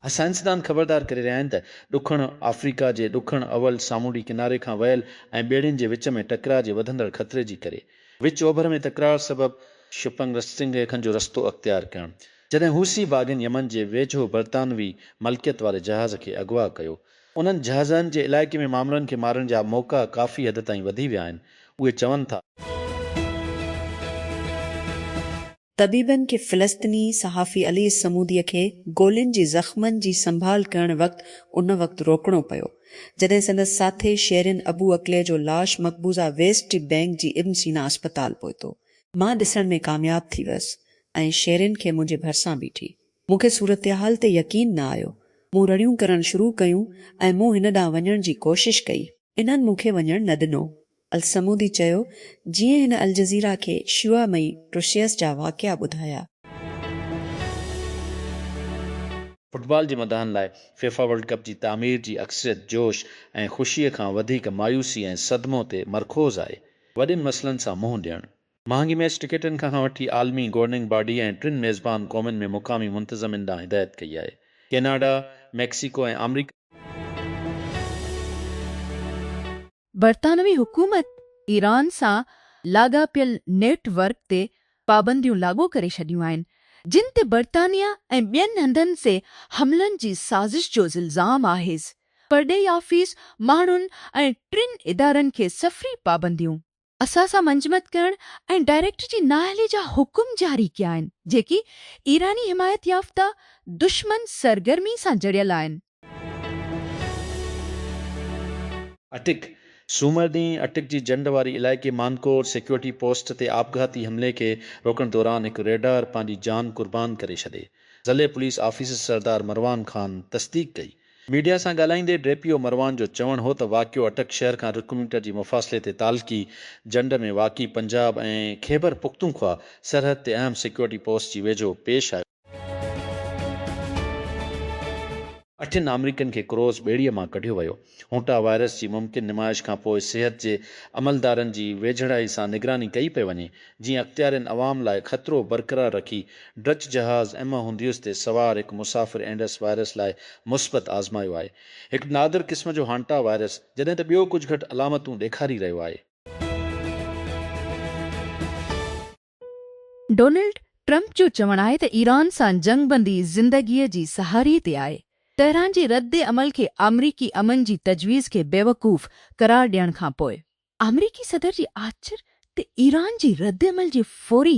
साइंसदान ख़बरदार करे रहिया आहिनि त ॾुखण अफ्रीका जे ॾुखण अवल सामूंडी किनारे खां वयल ऐं ॿेड़ियुनि जे विच में टकराअ जे वधंदड़ ख़तरे जी करे विच ओभर में तकरार सबबि शिपंग रस्तिंग रेखनि जो रस्तो अख़्तियार करणु जॾहिं हूसी बाग़नि यमन जे वेझो बरतानवी मलकियत वारे जहाज़ खे अगवा कयो उन्हनि जहाज़नि जे इलाइक़े में मामलनि खे मारण जा मौक़ा काफ़ी हद ताईं वधी विया आहिनि उहे चवनि था तबीबनि खे फ़िलस्तीनी सहाफ़ी अली समूदीअ खे गोलियुनि जी ज़ख़्मनि जी संभाल करण उन वक़्तु रोकणो पियो जॾहिं संदसि साथे शेरिन अबू अकले जो लाश मक़बूज़ा वेस्ट बैंक जी इब्न सीना अस्पताल पहुतो। मां ॾिसण में कामयाब थी वियसि ऐं शेरिन खे मुंहिंजे भरिसां बीठी। मूंखे सूरतहाल ते यकीन न आयो। मूं रड़ियूं करणु शुरू कयूं ऐं मूं हिन ॾांहुं वञण जी कोशिश कई। इन्हनि मूंखे वञणु न ॾिनो। अलसमूदी चयो जीअं हिन अल जज़ीरा खे शुआ मई ट्रुशियस जा वाक़िया ॿुधाया। फुटबॉल जे मदान लाइ फीफा वर्ल्ड कप जी तामीर जी अक्सरियत जोश ऐं ख़ुशीअ खां वधीक मायूसी ऐं सदमो ते मरखोज़ आहे। वॾियुनि मसइलनि सां मुंहुं ॾियणु महांगी मैच टिकटनि खां वठी आलमी गवर्निंग बॉडी ऐं टिनि मेज़बान क़ौमुनि में मुक़ामी मुंतज़मिन ॾांहुं हिदायत कई आहे। कैनेडा, मैक्सिको ऐं अमरीका बरतानवी हुकूमत ईरान सां लाॻापियल नेटवर्क ते पाबंदियूं लागू करे छॾियूं आहिनि जिन ते बरतानिया ऐं ॿियनि हंधनि से हमलनि जी साज़िश जो इल्ज़ाम आहे। परॾेही आफ़ीस माण्हुनि ऐं टिनि इदारनि खे सफ़री पाबंदियूं असां सां मंजमत करण ऐं डायरेक्टर जी नाअहली जा हुकुम जारी कया आहिनि जेकी ईरानी हिमायत याफ़्ता दुश्मन सरगर्मी सां जड़ियल आहिनि। अटिक सूमर ॾींहुं अटिक जी जंड वारी इलाइक़े मानकोर सिक्योरिटी पोस्ट ते आपघाती हमले खे रोकण दौरान हिकु रेडार पंहिंजी जान कुर्बान करे छॾे। ज़िले पुलिस ऑफिसर सरदार मरवान ख़ान तस्दीक कई। मीडिया सां ॻाल्हाईंदे ड्रेपियो मरवान जो चवणु हो त वाक़ियो अटक शहर खां 2 किलोमीटर जी मुफ़ासिले ते तालकी जंड में वाक़ी पंजाब ऐं खैबर पुख्तूनख्वा सरहद ते अहम सिक्योरिटी पोस्ट जी वेझो पेश आयो। 8 अमरीकन खे क्रोज़ ॿेड़ीअ मां कढियो वियो। हुंटा वायरस जी मुमकिन निमाइश खां पोइ सिहत जे अमलदारनि जी वेझड़ाई सां निगरानी कई पई वञे जीअं अख़्तियारनि अवाम लाइ ख़तरो बरक़रार रखी डच जहाज़ एमा हुंदियुस ते सवार हिकु मुसाफ़िर एंडस वायरस लाइ मुस्बत आज़मायो आहे। हिकु नादिर क़िस्म जो हांटा वायरस जॾहिं त ॿियो कुझु घटि अलामतूं ॾेखारी रहियो आहे। डोनाल्ड ट्रंप जो चवणु आहे त ईरान सां जंगबंदी ज़िंदगीअ जी सहारी ते आहे। तेहरान जी रद्द अमल खे अमरीकी अमन जी तजवीज़ खे बेवकूफ़ करार ॾियण खां पोइ अमरीकी सदर जी आचर ते ईरान जी रद्द अमल जे फौरी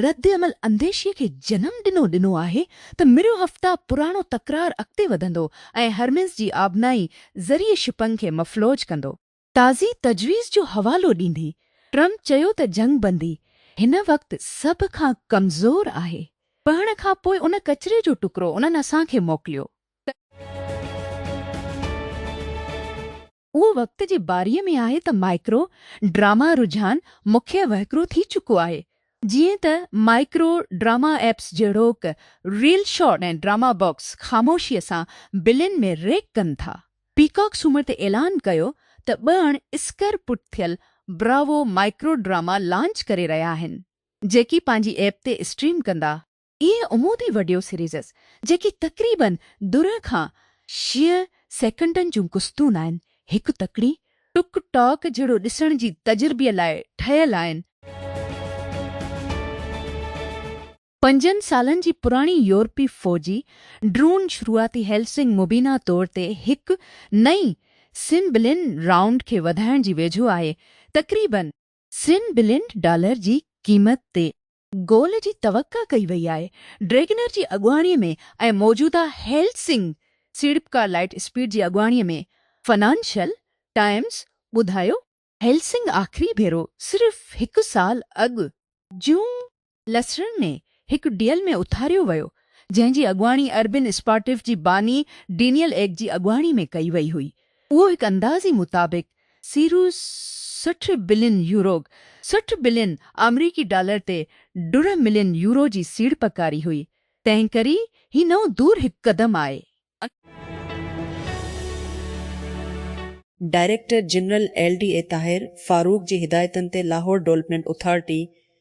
रद्द अमल अंदेशीअ खे जनमु ॾिनो आहे त मिरियो हफ़्ता पुराणो तकरार अॻिते वधंदो ऐं हर्मिज़ जी आबनाई ज़रिए शिपंग खे मफ़लूज कंदो। ताज़ी तजवीज़ जो हवालो ॾींदी ट्रंप चयो त जंगबंदी हिन वक़्तु सभ खां कमज़ोर आहे। पढ़ण खां पोइ उन कचरे जो टुकड़ो उन्हनि असांखे मोकिलियो। उहो वक़्त जे बारीअ में आहे त माइक्रो ड्रामा रुझान मुख्य वहिकिरो थी चुको आहे जीअं त माइक्रो ड्रामा एप्स जहिड़ोक रील शॉट ऐं ड्रामा बॉक्स ख़ामोशीअ सां बिलियुनि में रेक कनि था। पीकॉक सूमर ते ऐलान कयो त 2 अण स्कर पुट थियल ब्रावो माइक्रो ड्रामा लॉन्च करे रहिया आहिनि जेकी पंहिंजी ऐप ते स्ट्रीम कंदा। इहे उमूदी वीडियो सीरीज़ जेकी तक़रीबन दुर खां 6 सेकंडनि जूं कुस्तून आहिनि हिकु तकड़ी टुक टॉक जहिड़ो ॾिसण जी तजुर्बीअ लाइ ठहियल आहिनि। 5 सालनि जी पुराणी यूरोपी फ़ौजी ड्रोन शुरूआती हेल्सिंग मुबीना तौर ते हिकु नई $100 बिलियन राउंड खे वधाइण जी वेझो आहे। तक़रीबन $100 बिलियन जी क़ीमत ते गोल जी तवक़ा कई वई आहे। ड्रैगनर जी अॻुवाणीअ में ऐं मौजूदा हेल्सिंग सीड़पकार लाइट स्पीड जी अॻुवाणीअ में फाइनेंशियल टाइम्स ॿुधायो हेल्सिंग आख़िरी भेरो सिर्फ़ 1 साल अॻु जून लसरन में हिकु डील में उथारियो वियो जंहिंजी अॻुवाणी अर्बिन स्पार्टिफ जी बानी डीनियल एग जी अॻुवाणी में कई वई हुई। उहो हिकु अंदाज़ी मुताबिक़ सीरू 60 बिलियन यूरो 60 बिलियन अमरीकी डॉलर ते $1.5 मिलियन जी सीड़पकारी हुई। तंहिं करे ही नओं दूर हिकु क़दम आहे। Director general LDA Tahir Farooq जी हिदायतनि ते लाहौर डेवलपमेंट अथॉरिटी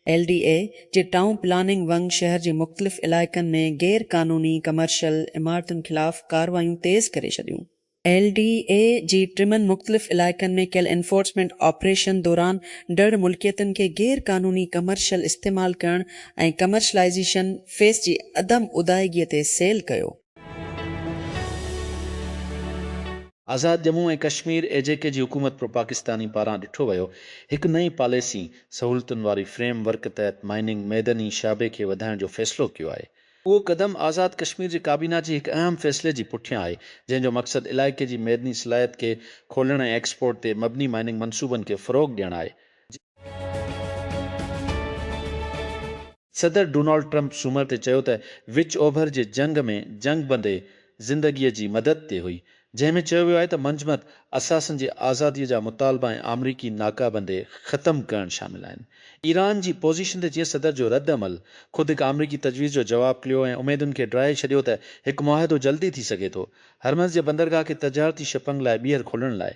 LDA जे टाउन प्लानिंग वंग शहर जे मुख़्तलिफ़ इलाइक़नि में गैर क़ानूनी कमर्शियल इमारतुनि ख़िलाफ़ कार्रवायूं तेज़ करे छॾियूं। LDA जी टिमनि मुख़्तलिफ़ इलाइक़नि में कयल एनफोर्समेंट ऑपरेशन दौरान डड़ मुल्कियतनि खे गैर क़ानूनी कमर्शियल इस्तेमालु करण ऐं कमर्शलाइज़ेशन फेस जी अदम उदायगीअ ते सेल कयो। आज़ाद जम्मू ऐं कश्मीर AJK जी हुकूमत पाकिस्तानी पारां ॾिठो वियो हिकु नई पॉलिसी सहूलतुनि वारी फ्रेम वर्क तहत माइनिंग मैदनी शाबे खे वधाइण जो फ़ैसिलो कयो आहे। उहो क़दम आज़ाद कश्मीर जी काबीना जे हिकु अहम फ़ैसिले जी पुठियां आहे, जंहिंजो मक़सदु इलाइक़े जी मैदनी सलाहियत खे खोलण ऐं एक्सपोर्ट ते मबनी माइनिंग मनसूबनि खे फ़रोग़ ॾियणु आहे। सदर डोनाल्ड ट्रंप सूमर ते चयो त विच ओभर जे जंग में जंग बंदे ज़िंदगीअ जी मदद ते हुई, जंहिं में चयो वियो आहे त मंजमत असासनि जी आज़ादीअ जा मुतालबा ऐं आमरीकी नाकाबंदे ख़तमु करणु शामिल आहिनि। ईरान जी पोज़ीशन ते जीअं सदर जो रद्द अमल ख़ुदि हिकु आमरीकी तजवीज़ जो जवाबु कयो ऐं उमेदुनि खे ड्राहे छॾियो त हिकु मुआहिदो जल्दी थी सघे थो हरमज़ जे बंदरगाह खे तजारती शिपिंग लाइ ॿीहर खोलण लाइ।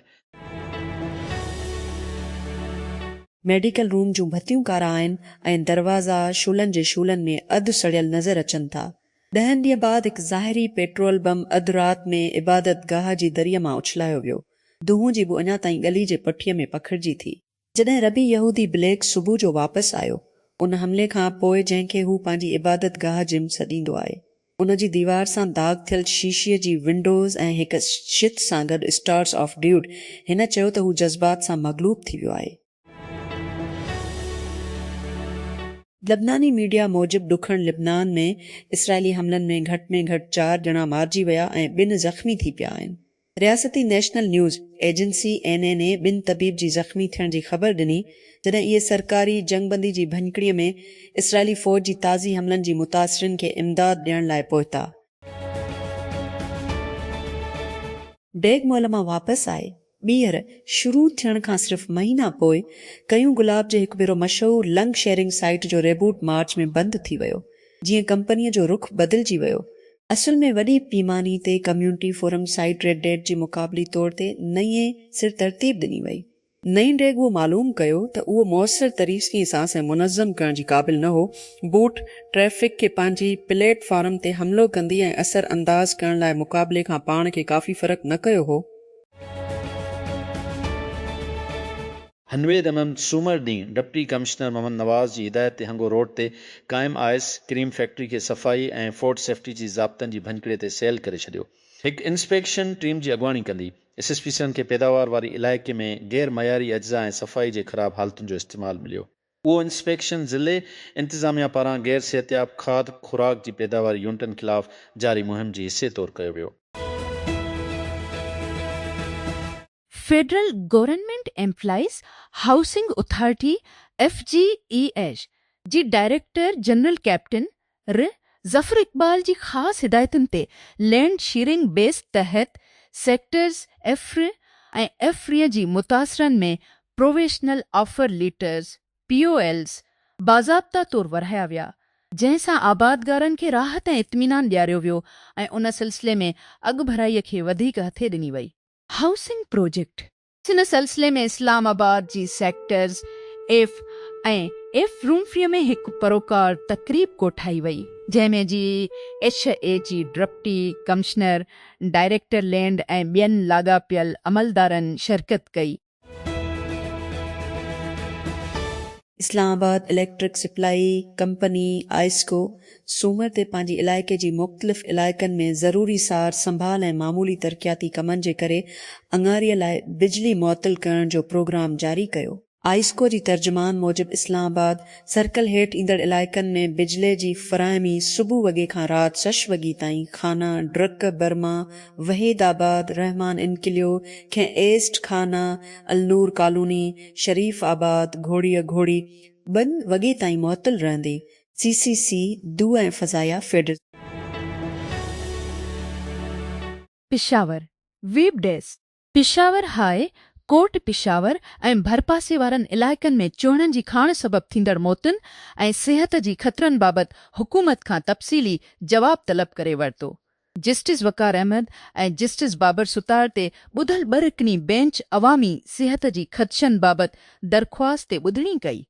मेडिकल रूम जूं भतियूं कारा आहिनि ऐं दरवाज़ा शूलनि जे शूलनि में अधु सड़ियल नज़र अचनि था। 10 ॾींहं बाद हिकु ज़ाहिरी पेट्रोल बम अधु राति में इबादत गाह जी दरीअ मां उछलायो वियो। दुहूं जी बि अञा ताईं गली जे पठीअ में पखिड़िजी थी। जॾहिं रबी यहूदी ब्लेक सुबुह जो वापसि आयो, उन हमले खां पोइ जंहिंखे हू पंहिंजी इबादत गाह जिम सॾींदो आहे, उन जी दीवार सां दाग़ थियल शीशीअ जी विंडोज़ ऐं हिक छित सां गॾु स्टार्स ऑफ ड्यूड, हिन चयो त हू जज़्बात सां मग़लूब थी वियो आहे। लबनानी मीडिया मूजिबि ॾुखण लिबनान में इसराइली हमलनि में घटि 4 ॼणा मारिजी विया ऐं 2 ज़ख़्मी थी पिया आहिनि। रियासती नेशनल न्यूज़ एजेंसी NNA 2 तबीब जी ज़ख़्मी थियण जी ख़बर ॾिनी, जॾहिं इहे सरकारी जंगबंदी जी भञकड़ीअ में इसराइली फ़ौज जी ताज़ी हमलनि जी मुतासिरनि खे इमदाद ॾियण लाइ पहुता। डेग मोल मां वापसि आए ॿीहर शुरू थियण खां सिर्फ़ महीना पोइ कयूं गुलाब जे हिकु भेरो मशहूरु लंग शेयरिंग साइट जो रेबूट मार्च में बंदि थी वियो, जीअं कंपनीअ जो रुख बदिलजी वियो। असुल में वॾी पैमाने ते community forum site Reddit जी मुक़ाबली तौर ते नईं सिर तरतीब ॾिनी वई। नई डेग उहो मालूम कयो त उहो मौसर तरीक़े सां मुनज़्ज़म करण जी क़ाबिल न हो। बूट ट्रैफ़िक खे पंहिंजी प्लेटफॉर्म ते हमिलो कंदी ऐं असर अंदाज़ करण लाइ मुक़ाबले खां पाण खे काफ़ी फ़र्क़ु न कयो हो। हनवेद अहमद सूमर ॾींहुं डिप्टी कमिश्नर मोहम्मद नवाज़ जी हिदायत ते हंगो रोड ते क़ाइमु आयस क्रीम फैक्ट्री खे सफ़ाई ऐं फूड सेफ्टी जी ज़ाब्तनि जी भञकड़े ते सेल करे छॾियो। हिकु इंस्पेक्शन टीम जी अॻुवाणी कंदी SSPCनि खे पैदावार वारी इलाइक़े में गैर मयारी अज्जा ऐं सफ़ाई जे ख़राब हालतुनि जो इस्तेमालु मिलियो। उहो इंस्पेक्शन ज़िले इंतिज़ामिया पारां गैर सिहतियाब खाद खुराक जी पैदावार यूनिटनि ख़िलाफ़ जारी मुहिम जे हिसे तौरु कयो वियो। Federal government employees housing authority FGEH जी director general captain Zafar Iqbal जी ख़ासि हिदायतुनि ते लैंड शीयरिंग बेस तहत सेक्टर्स F ऐं F जी मुतासिरनि में प्रोवेशनल ऑफर लीटर्स POLs बाज़ाब्ता तौरु वरहाया विया, जंहिं सां आबादगारनि खे राहत ऐं इत्मीनान ॾियारियो वियो ऐं उन सिलसिले में अॻु भराईअ खे वधीक हथे ॾिनी वई। हाउसिंग प्रोजेक्ट हिन सिलसिले में इस्लामाबाद जी सेक्टर्स F ऐं F रूमफीअ में हिकु परोकार तक़रीब कोठाई वई, जंहिंमें HA जी डिप्टी कमिश्नर डायरेक्टर लैंड ऐं ॿियनि लाॻापियल अमलदारनि शिरकत कई। इस्लामाबाद इलेक्ट्रिक सप्लाई कंपनी आइस्को सूमर ते पंहिंजी इलाइक़े जी मुख़्तलिफ़ इलाइक़नि में ज़रूरी सार संभाल ऐं मामूली तरक़ियाती कमनि जे करे अंगारीअ लाइ बिजली मुअत्तल करण जो प्रोग्राम जारी कयो। आइस्को जी तर्जुमान मूजिबि इस्लामाबाद सर्कल हेठि ईंदड़ इलाइक़नि में बिजली जी फ़राहमी सुबुह वॻे खां राति 6 वॻे ताईं खाना ड्रक बर्मा वहीदाबाद रहमान इनकिलियो खे एस्ट खाना अलनूर कॉलोनी शरीफ आबाद घोड़ीअ घोड़ी 2 वॻे ताईं मुअत्तल रहंदी। CCC दू ऐं फ़ज़ाया federal Peshawar web desk Peshawar High Court Peshawar ऐं भरपासे वारनि इलाइक़नि में चूंडनि जी खाण सबबि थींदड़ मौतुनि ऐं सिहत जी ख़तरनि बाबति हुकूमत खां तफ़सीली जवाब तलब करे वरितो। जस्टिस वक़ार अहमद ऐं जस्टिस बाबर सुतार ते ॿुधल 2 रुकनी बेंच अवामी सिहत जी ख़दशनि बाबति दरख़्वास्त ते ॿुधणी कई।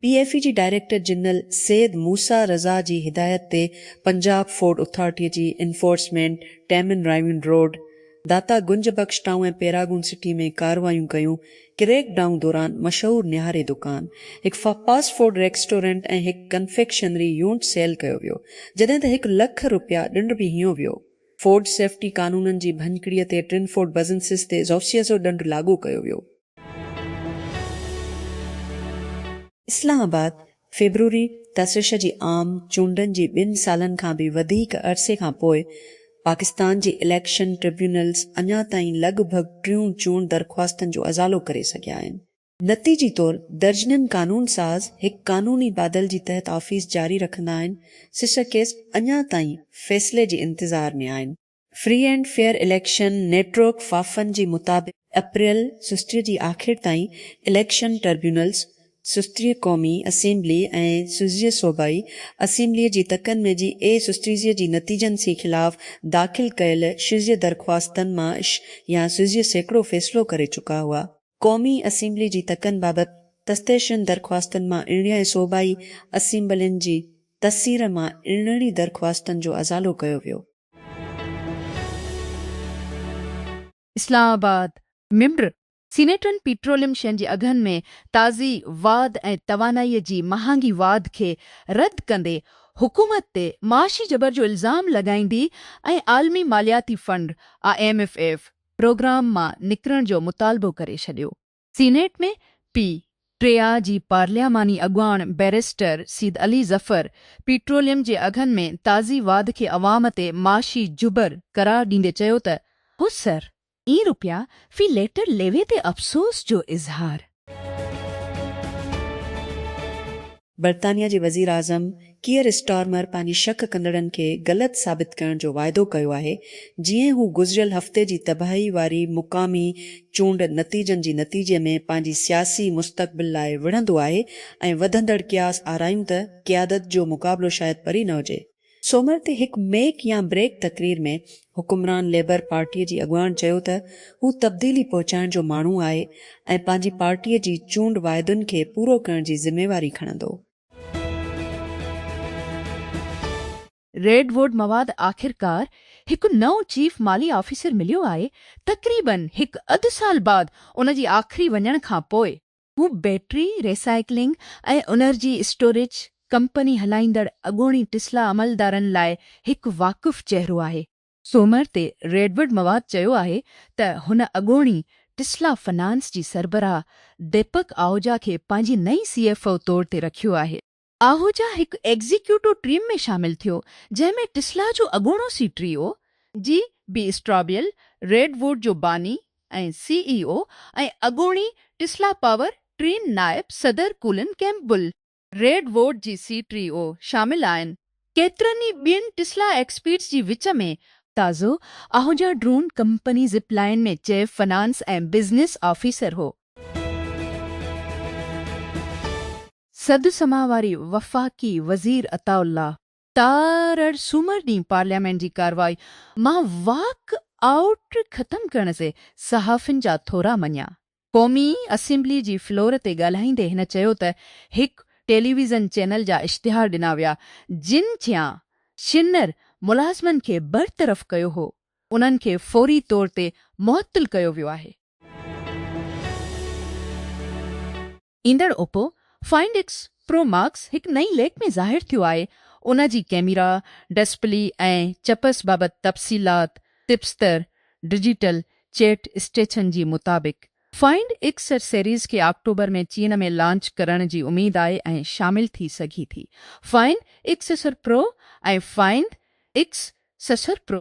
PFE जी डायरेक्टर जनरल सैद मूसा रज़ा जी हिदायत ते पंजाब फोर्ट अथॉरिटीअ जी इन्फोर्समेंट टैमन राइवन रोड दाता गुंज बख्श टाउन ऐं पैरागून सिटी में कार्रवायूं कयूं। क्रैक डाउन दौरान मशहूर निहारे दुकान, हिकु फास्ट फूड रेस्टोरेंट ऐं हिकु कन्फेक्शनरी यूनिट सेल कयो वियो, जॾहिं त $1 लख ॾंड बि हियो वियो। फोर्ड सेफ्टी कानूननि जी भञकिड़ीअ ते ट्रिनफोर्ड बिज़नेसिस ते ज़ौसिया जो ॾंड लागू कयो वियो। इस्लामाबाद फेब्रुवरी तसिश जी आम चूंडनि जी 2 सालनि खां बि वधीक अरसे खां पोइ पाकिस्तान जी इलेक्शन ट्रिब्यूनल्स अञा ताईं लॻभॻि 3 चूंड दरख़्वास्तनि जो अज़ालो करे सघिया आहिनि। नतीजी तौर दर्जननि कानून साज़ हिकु कानूनी बादल जी तहत ऑफिस जारी रखंदा आहिनि। सिस केस अञा ताईं फ़ैसिले जी इंतज़ार में आहिनि। Free and Fair Election Network FAFEN जी मुताबिक़ अप्रैल सुस्तीअ जी आख़िर ताईं इलेक्शन ट्रिब्यूनल्स सुस्तीअ क़ौमी असेंबली ऐं सुज़ीअ सूबाई असेंबलीअ जी तकनि में जी सुस्तीअ जी नतीजनि जे ख़िलाफ़ दाख़िल कयल शुज़ीअ दरख़्वास्तनि मां या सुज़ीअ सैकड़ो फ़ैसिलो करे चुका हुआ। क़ौमी असेंबली जी तकनि बाबति तस्तेशन दरख़्वास्तनि मां 11 सूबाई असेंबलियुनि जी तस्सीर मां 11 दरख़्वास्तनि जो अज़ालो कयो वियो। इस्लामाबाद मिम्र सीनेटरनि पेट्रोलियम शयुनि जे अघनि में ताज़ी वाध ऐं तवानाईअ जी महांगी वाध खे रद्द कंदे हुकूमत ते माशी जबर जो इल्ज़ाम लॻाईंदी ऐं आलमी मालियाती फंड IMF प्रोग्राम मां निकिरण जो मुतालबो करे छॾियो। सीनेट में टेया जी पार्लियामानी अॻुवाण बैरिस्टर सीद अली ज़फ़र पेट्रोलियम जे अघनि में ताज़ी वाध खे अवाम ते माशी जुबर करार ॾींदे चयो त हो सर ₹रुपया फी लीटर लेवे ते अफ़सोस जो इज़हार। बर्तानिया जे वज़ीर आज़म कीयर स्टारमर पंहिंजी शक कंदड़नि खे ग़लति साबित करण जो वाइदो कयो आहे, जीअं हू गुज़िरियल हफ़्ते जी तबाही वारी मुक़ामी चूंड नतीजनि जी नतीजे में पंहिंजी सियासी मुस्तक़बिल लाइ विढ़ंदो आहे ऐं वधंदड़ क़यास आरायूं त क़यादत जो मुक़ाबिलो शायदि परी न हुजे। सोमवार ते हिकु मेक या ब्रेक तक़रीर में हुकुमरान लेबर पार्टीअ जी अॻुवाण चयो त हू तब्दीली पहुचाइण जो माण्हू आहे ऐं पंहिंजी पार्टीअ जी चूंड वाइदुनि खे पूरो करण जी ज़िमेवारी खणंदो। रेडवुड मवाद आख़िरकार हिकु नओं चीफ माली ऑफिसर मिलियो आहे। तक़रीबन हिकु अधु साल बाद उन जी आख़िरी वञण खां पोइ हू बैटरी रिसाइक्लिंग ऐं एनर्जी स्टोरेज कंपनी हलाईंदड़ अॻूणी टिस्ला अमलदारनि लाइ हिकु वाक़ुफ़ चेहरो आहे। सोमवार ते रेडवुड मवाद चयो आहे त हुन अॻूणी टिस्ला फाइनेंस जी सरबराह दीपक आहूजा खे पंहिंजी नई CFO तौर ते रखियो आहे। आहूजा हिकु एग्ज़ीक्यूटिव टीम में शामिल थियो, जंहिंमें टिस्ला जो अॻूणो सीटीओ GB स्ट्रॉबियल, रेडवुड जो बानी ऐं CEO ऐं अॻूणी टिस्ला पावर ट्रीन नायब सदर कुलिन कैम्पबेल रेडवुड जी CTO शामिल आहिनि। केतिरनि ई ॿियनि टिस्ला एक्सपर्ट्स जी विच में ताज़ो आहूजा ड्रोन कंपनी ज़िपलाइन में चीफ फाइनेंस ऐं बिज़नेस ऑफिसर हो। सदु समावारी वफ़ाक़ी वज़ीर अताउल्ला तारड़ सूमर ॾींहुं पार्लियामेंट जी कार्रवाई मां वाक आउट ख़तमु करण से सहाफ़ियुनि जा थोरा मञिया। क़ौमी असेंबली जी फ्लोर ते ॻाल्हाईंदे हिन चयो त हिकु टेलीविज़न चैनल जा इश्तिहार ॾिना विया जिन थियां शिनर मुलाज़िमनि खे बरतरफ़ कयो हो, उन्हनि खे फ़ौरी तौर ते मुअत्तल कयो वियो आहे। ईंदड़ Oppo find x pro marks हिकु नई लेख में ज़ाहिर थियो आहे। उन जी कैमरा डिस्प्ले ऐं चपस बाबति तफ़सीलात टिप्सटर डिजिटल चैट स्टेशन जी मुताबिक़ फाइंड एक्स सीरीज़ खे अक्टूबर में चीन में लॉन्च करण जी उमेद आहे ऐं शामिल थी सघी थी। फाइंड एक्स प्रो ऐं फाइंड एक्स प्रो